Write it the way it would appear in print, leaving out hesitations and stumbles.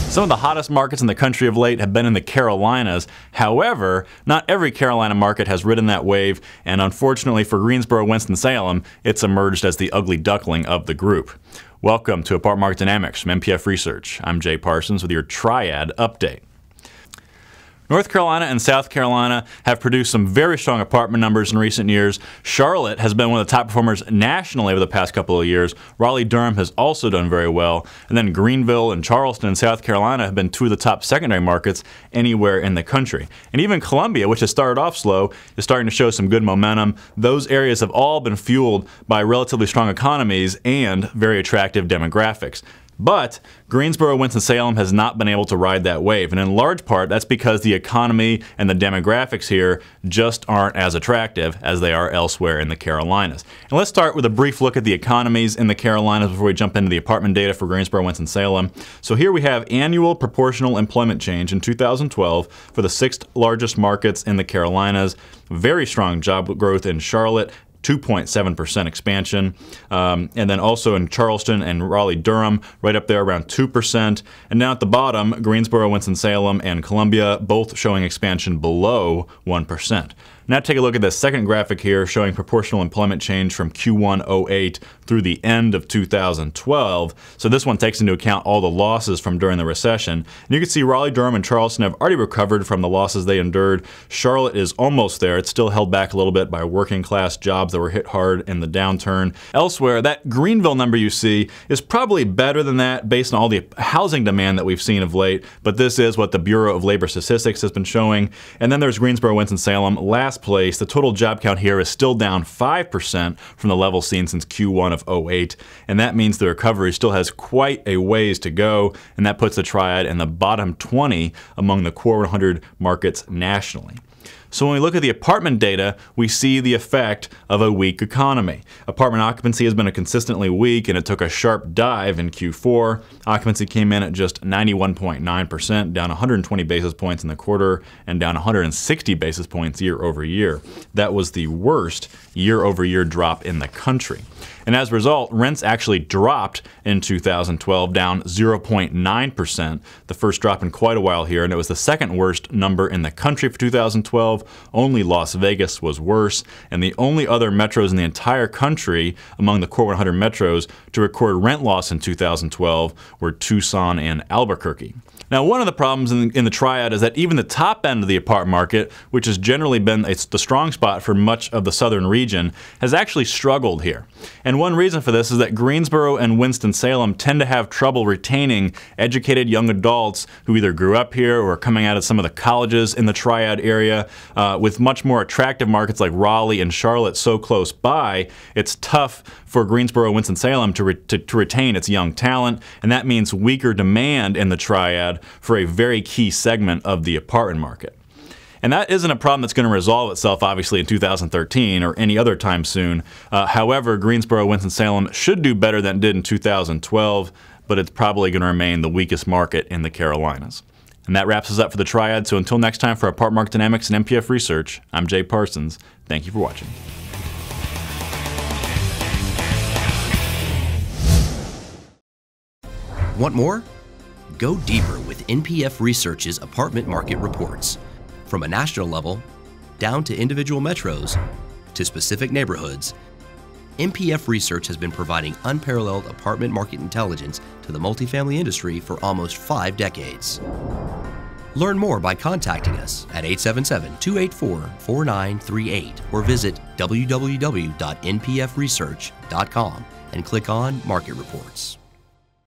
Some of the hottest markets in the country of late have been in the Carolinas. However, not every Carolina market has ridden that wave, and unfortunately for Greensboro, Winston-Salem, it's emerged as the ugly duckling of the group. Welcome to Apartment Market Dynamics from MPF Research. I'm Jay Parsons with your Triad update. North Carolina and South Carolina have produced some very strong apartment numbers in recent years. Charlotte has been one of the top performers nationally over the past couple of years. Raleigh-Durham has also done very well. And then Greenville and Charleston in South Carolina have been two of the top secondary markets anywhere in the country. And even Columbia, which has started off slow, is starting to show some good momentum. Those areas have all been fueled by relatively strong economies and very attractive demographics. But Greensboro, Winston-Salem has not been able to ride that wave, and in large part that's because the economy and the demographics here just aren't as attractive as they are elsewhere in the Carolinas. And let's start with a brief look at the economies in the Carolinas before we jump into the apartment data for Greensboro, Winston-Salem. So here we have annual proportional employment change in 2012 for the sixth largest markets in the Carolinas. Very strong job growth in Charlotte, 2.7% expansion, and then also in Charleston and Raleigh-Durham, right up there around 2%. And now at the bottom, Greensboro, Winston-Salem, and Columbia, both showing expansion below 1%. Now take a look at the second graphic here showing proportional employment change from Q1 '08 through the end of 2012. So this one takes into account all the losses from during the recession. And you can see Raleigh-Durham and Charleston have already recovered from the losses they endured. Charlotte is almost there. It's still held back a little bit by working class jobs that were hit hard in the downturn. Elsewhere, that Greenville number you see is probably better than that based on all the housing demand that we've seen of late, but this is what the Bureau of Labor Statistics has been showing. And then there's Greensboro, Winston-Salem, last place. The total job count here is still down 5% from the level seen since Q1 of '08, and that means the recovery still has quite a ways to go, and that puts the Triad in the bottom 20 among the core 100 markets nationally. So when we look at the apartment data, we see the effect of a weak economy. Apartment occupancy has been consistently weak, and it took a sharp dive in Q4. Occupancy came in at just 91.9%, down 120 basis points in the quarter and down 160 basis points year over year. That was the worst year-over-year drop in the country. And as a result, rents actually dropped in 2012, down 0.9%, the first drop in quite a while here, and it was the second worst number in the country for 2012. Only Las Vegas was worse, and the only other metros in the entire country among the core 100 metros to record rent loss in 2012 were Tucson and Albuquerque. Now, one of the problems in the Triad is that even the top end of the apartment market, which has generally been the strong spot for much of the southern region, has actually struggled here. And one reason for this is that Greensboro and Winston-Salem tend to have trouble retaining educated young adults who either grew up here or are coming out of some of the colleges in the Triad area. With much more attractive markets like Raleigh and Charlotte so close by, it's tough for Greensboro and Winston-Salem to retain its young talent, and that means weaker demand in the Triad for a very key segment of the apartment market. And that isn't a problem that's going to resolve itself, obviously, in 2013 or any other time soon. However, Greensboro, Winston-Salem should do better than it did in 2012, but it's probably going to remain the weakest market in the Carolinas. And that wraps us up for the Triad. So until next time for Apartment Market Dynamics and MPF Research, I'm Jay Parsons. Thank you for watching. Want more? Go deeper with NPF Research's apartment market reports. From a national level, down to individual metros, to specific neighborhoods, NPF Research has been providing unparalleled apartment market intelligence to the multifamily industry for almost 5 decades. Learn more by contacting us at 877-284-4938 or visit www.npfresearch.com and click on Market Reports.